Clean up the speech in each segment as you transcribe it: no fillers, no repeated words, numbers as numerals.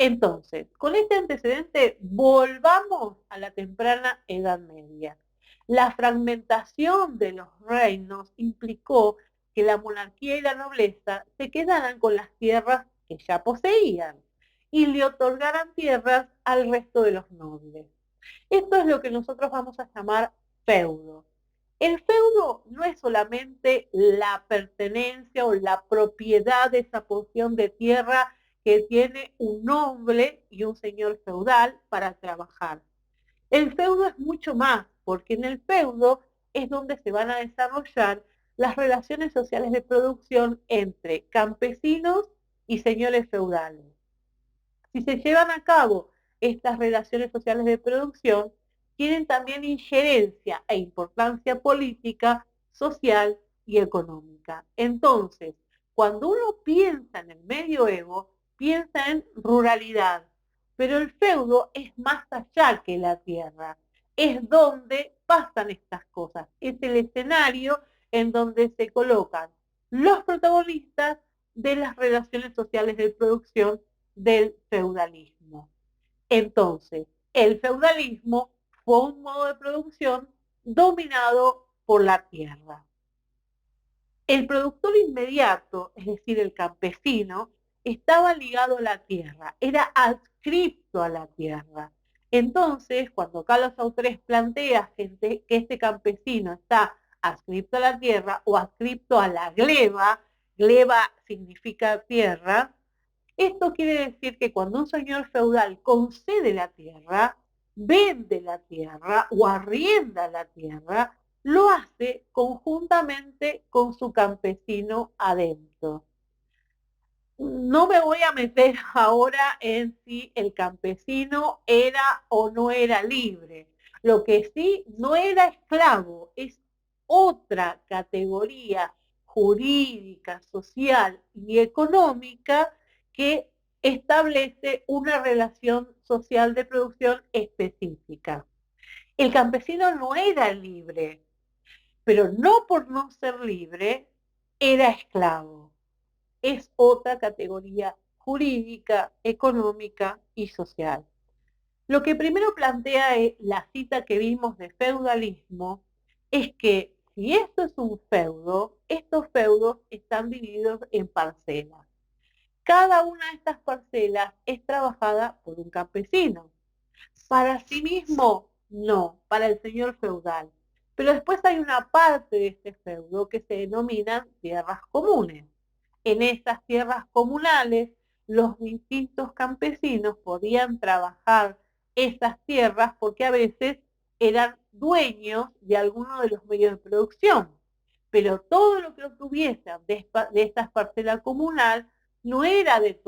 Entonces, con este antecedente, volvamos a la temprana Edad Media. La fragmentación de los reinos implicó que la monarquía y la nobleza se quedaran con las tierras que ya poseían y le otorgaran tierras al resto de los nobles. Esto es lo que nosotros vamos a llamar feudo. El feudo no es solamente la pertenencia o la propiedad de esa porción de tierra que tiene un noble y un señor feudal para trabajar. El feudo es mucho más, porque en el feudo es donde se van a desarrollar las relaciones sociales de producción entre campesinos y señores feudales. Si se llevan a cabo estas relaciones sociales de producción, tienen también injerencia e importancia política, social y económica. Entonces, cuando uno piensa en el medioevo, piensa en ruralidad, pero el feudo es más allá que la tierra, es donde pasan estas cosas, es el escenario en donde se colocan los protagonistas de las relaciones sociales de producción del feudalismo. Entonces, el feudalismo fue un modo de producción dominado por la tierra. El productor inmediato, es decir, el campesino, estaba ligado a la tierra, era adscripto a la tierra. Entonces, cuando Carlos Autres plantea que este campesino está adscripto a la tierra o adscripto a la gleba, gleba significa tierra, esto quiere decir que cuando un señor feudal concede la tierra, vende la tierra o arrienda la tierra, lo hace conjuntamente con su campesino adentro. No me voy a meter ahora en si el campesino era o no era libre. Lo que sí no era esclavo, es otra categoría jurídica, social y económica que establece una relación social de producción específica. El campesino no era libre, pero no por no ser libre era esclavo. Es otra categoría jurídica, económica y social. Lo que primero plantea la cita que vimos de feudalismo es que si esto es un feudo, estos feudos están divididos en parcelas. Cada una de estas parcelas es trabajada por un campesino. Para sí mismo, no, para el señor feudal. Pero después hay una parte de este feudo que se denominan tierras comunes. En estas tierras comunales, los distintos campesinos podían trabajar esas tierras porque a veces eran dueños de alguno de los medios de producción. Pero todo lo que obtuviesen de esta parcela comunal no era del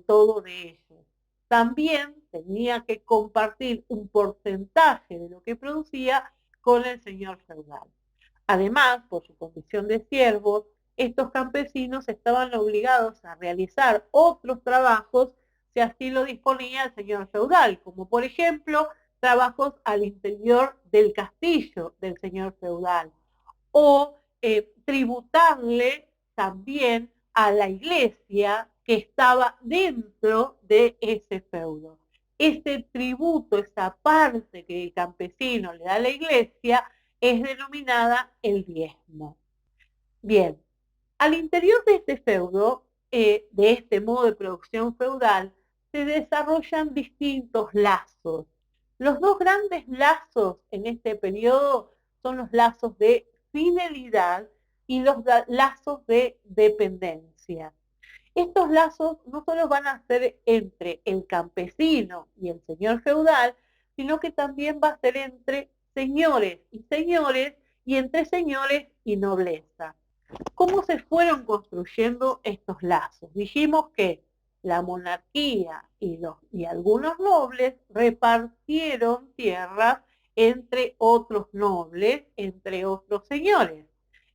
todo de ellos. También tenía que compartir un porcentaje de lo que producía con el señor feudal. Además, por su condición de siervos, estos campesinos estaban obligados a realizar otros trabajos si así lo disponía el señor feudal, como por ejemplo trabajos al interior del castillo del señor feudal o tributarle también a la iglesia que estaba dentro de ese feudo. Ese tributo, esa parte que el campesino le da a la iglesia, es denominada el diezmo. Bien, al interior de este feudo, de este modo de producción feudal, se desarrollan distintos lazos. Los dos grandes lazos en este periodo son los lazos de fidelidad y los lazos de dependencia. Estos lazos no solo van a ser entre el campesino y el señor feudal, sino que también va a ser entre señores y entre señores y nobleza. ¿Cómo se fueron construyendo estos lazos? Dijimos que la monarquía y algunos nobles repartieron tierras entre otros nobles, entre otros señores.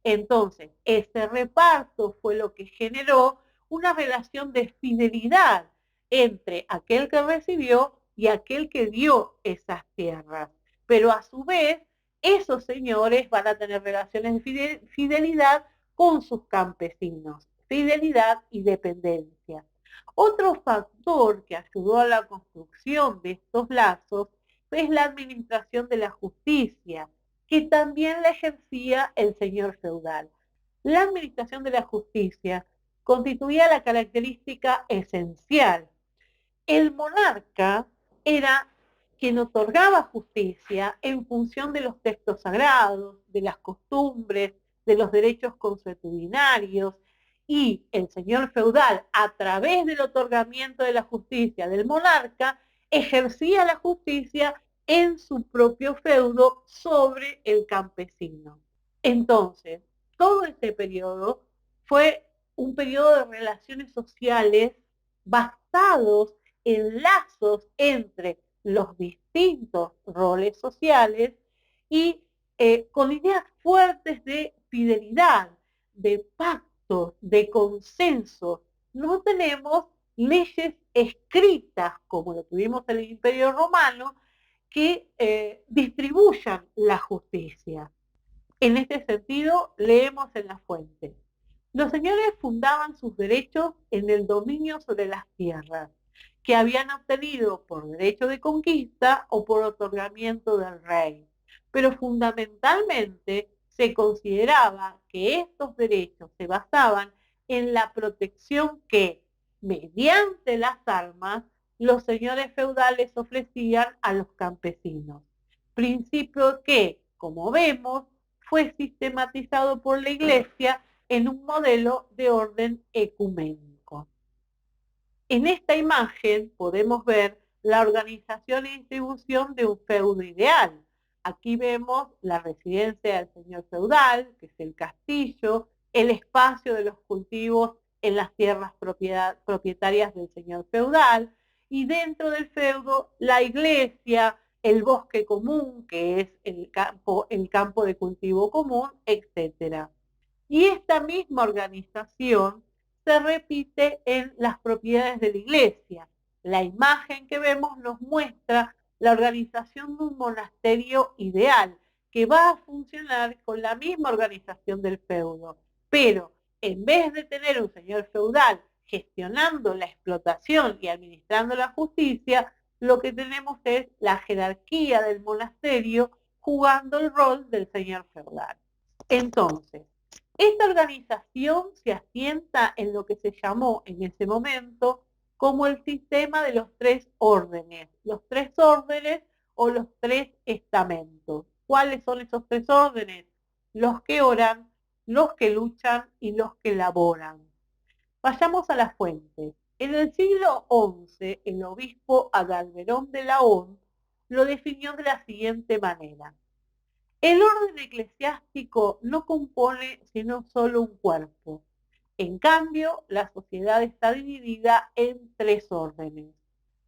Entonces, ese reparto fue lo que generó una relación de fidelidad entre aquel que recibió y aquel que dio esas tierras. Pero a su vez, esos señores van a tener relaciones de fidelidad con sus campesinos, fidelidad y dependencia. Otro factor que ayudó a la construcción de estos lazos es la administración de la justicia, que también la ejercía el señor feudal. La administración de la justicia constituía la característica esencial. El monarca era quien otorgaba justicia en función de los textos sagrados, de las costumbres, de los derechos consuetudinarios, y el señor feudal, a través del otorgamiento de la justicia del monarca, ejercía la justicia en su propio feudo sobre el campesino. Entonces, todo este periodo fue un periodo de relaciones sociales basados en lazos entre los distintos roles sociales y con ideas fuertes de fidelidad, de pacto, de consenso. No tenemos leyes escritas, como lo tuvimos en el Imperio Romano, que distribuyan la justicia. En este sentido, leemos en la fuente: los señores fundaban sus derechos en el dominio sobre las tierras, que habían obtenido por derecho de conquista o por otorgamiento del rey. Pero fundamentalmente se consideraba que estos derechos se basaban en la protección que, mediante las armas, los señores feudales ofrecían a los campesinos. Principio que, como vemos, fue sistematizado por la Iglesia en un modelo de orden ecuménico. En esta imagen podemos ver la organización e distribución de un feudo ideal. Aquí vemos la residencia del señor feudal, que es el castillo, el espacio de los cultivos en las tierras propietarias del señor feudal, y dentro del feudo la iglesia, el bosque común, que es el campo de cultivo común, etc. Y esta misma organización se repite en las propiedades de la iglesia. La imagen que vemos nos muestra la organización de un monasterio ideal, que va a funcionar con la misma organización del feudo. Pero en vez de tener un señor feudal gestionando la explotación y administrando la justicia, lo que tenemos es la jerarquía del monasterio jugando el rol del señor feudal. Entonces, esta organización se asienta en lo que se llamó en ese momento como el sistema de los tres órdenes o los tres estamentos. ¿Cuáles son esos tres órdenes? Los que oran, los que luchan y los que laboran. Vayamos a las fuentes. En el siglo XI, el obispo Adalberón de Laon lo definió de la siguiente manera: el orden eclesiástico no compone sino solo un cuerpo. En cambio, la sociedad está dividida en tres órdenes.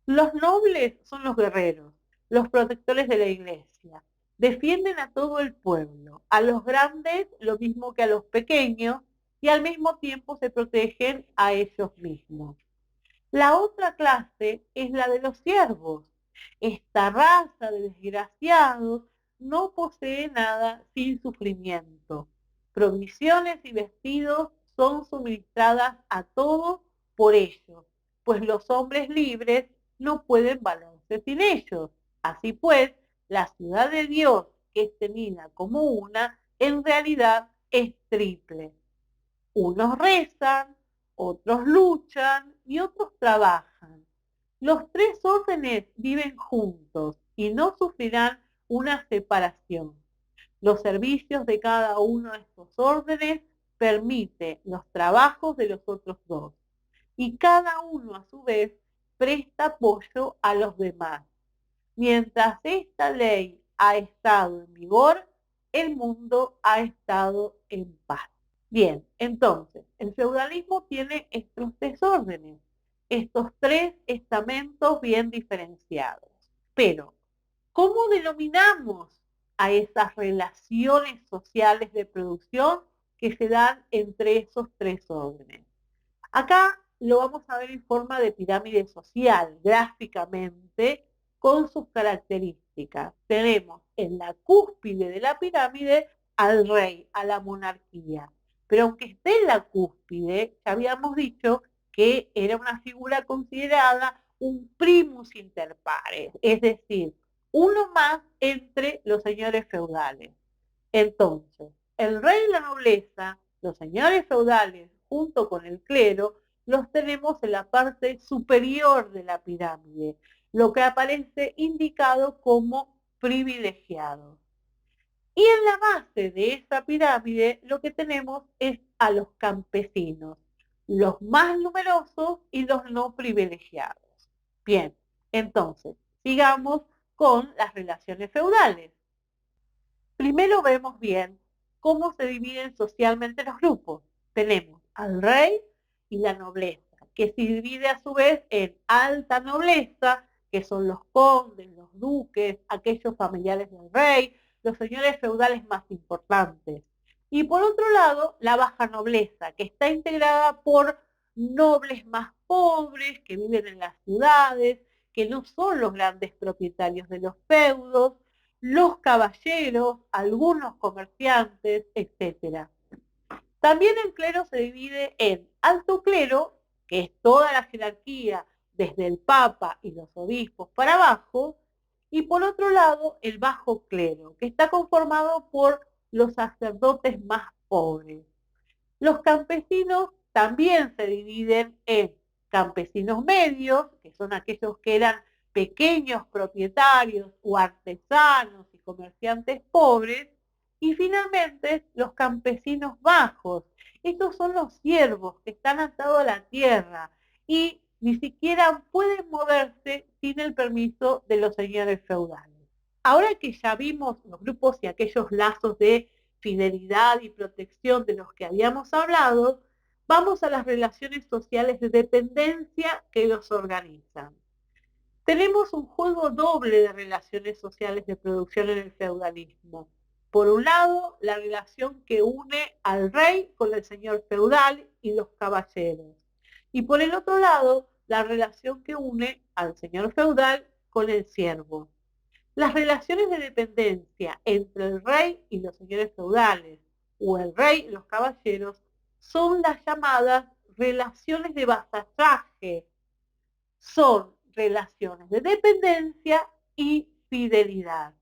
Los nobles son los guerreros, los protectores de la iglesia. Defienden a todo el pueblo, a los grandes lo mismo que a los pequeños, y al mismo tiempo se protegen a ellos mismos. La otra clase es la de los siervos. Esta raza de desgraciados no posee nada sin sufrimiento. Provisiones y vestidos son suministradas a todos por ellos, pues los hombres libres no pueden valerse sin ellos. Así pues, la ciudad de Dios, que es tenida como una, en realidad es triple. Unos rezan, otros luchan y otros trabajan. Los tres órdenes viven juntos y no sufrirán una separación. Los servicios de cada uno de estos órdenes permite los trabajos de los otros dos, y cada uno a su vez presta apoyo a los demás. Mientras esta ley ha estado en vigor, el mundo ha estado en paz. Bien, entonces, el feudalismo tiene estos tres órdenes, estos tres estamentos bien diferenciados. Pero, ¿cómo denominamos a esas relaciones sociales de producción que se dan entre esos tres órdenes? Acá lo vamos a ver en forma de pirámide social, gráficamente, con sus características. Tenemos en la cúspide de la pirámide al rey, a la monarquía. Pero aunque esté en la cúspide, ya habíamos dicho que era una figura considerada un primus inter pares, es decir, uno más entre los señores feudales. Entonces, el rey y la nobleza, los señores feudales, junto con el clero, los tenemos en la parte superior de la pirámide, lo que aparece indicado como privilegiados. Y en la base de esa pirámide lo que tenemos es a los campesinos, los más numerosos y los no privilegiados. Bien, entonces, sigamos con las relaciones feudales. Primero vemos bien cómo se dividen socialmente los grupos. Tenemos al rey y la nobleza, que se divide a su vez en alta nobleza, que son los condes, los duques, aquellos familiares del rey, los señores feudales más importantes. Y por otro lado, la baja nobleza, que está integrada por nobles más pobres, que viven en las ciudades, que no son los grandes propietarios de los feudos, los caballeros, algunos comerciantes, etc. También el clero se divide en alto clero, que es toda la jerarquía desde el papa y los obispos para abajo, y por otro lado el bajo clero, que está conformado por los sacerdotes más pobres. Los campesinos también se dividen en campesinos medios, que son aquellos que eran pequeños propietarios o artesanos y comerciantes pobres, y finalmente los campesinos bajos. Estos son los siervos que están atados a la tierra y ni siquiera pueden moverse sin el permiso de los señores feudales. Ahora que ya vimos los grupos y aquellos lazos de fidelidad y protección de los que habíamos hablado, vamos a las relaciones sociales de dependencia que los organizan. Tenemos un juego doble de relaciones sociales de producción en el feudalismo. Por un lado, la relación que une al rey con el señor feudal y los caballeros. Y por el otro lado, la relación que une al señor feudal con el siervo. Las relaciones de dependencia entre el rey y los señores feudales o el rey y los caballeros son las llamadas relaciones de vasallaje. Son relaciones de dependencia y fidelidad.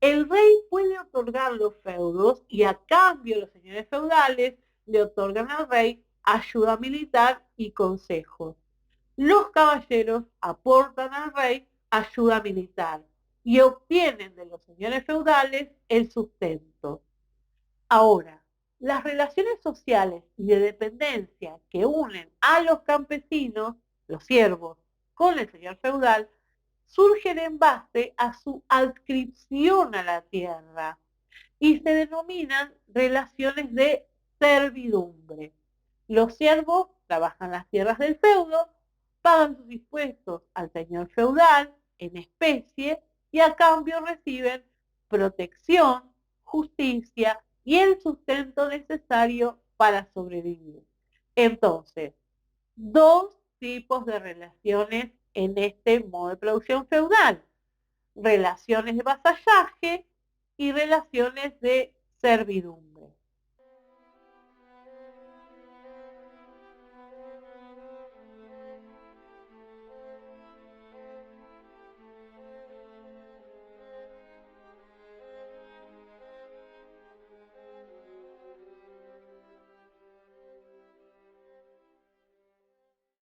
El rey puede otorgar los feudos y a cambio los señores feudales le otorgan al rey ayuda militar y consejos. Los caballeros aportan al rey ayuda militar y obtienen de los señores feudales el sustento. Ahora, las relaciones sociales y de dependencia que unen a los campesinos, los siervos, con el señor feudal, surgen en base a su adscripción a la tierra y se denominan relaciones de servidumbre. Los siervos trabajan las tierras del feudo, pagan sus impuestos al señor feudal en especie y a cambio reciben protección, justicia y el sustento necesario para sobrevivir. Entonces, dos tipos de relaciones en este modo de producción feudal: relaciones de vasallaje y relaciones de servidumbre.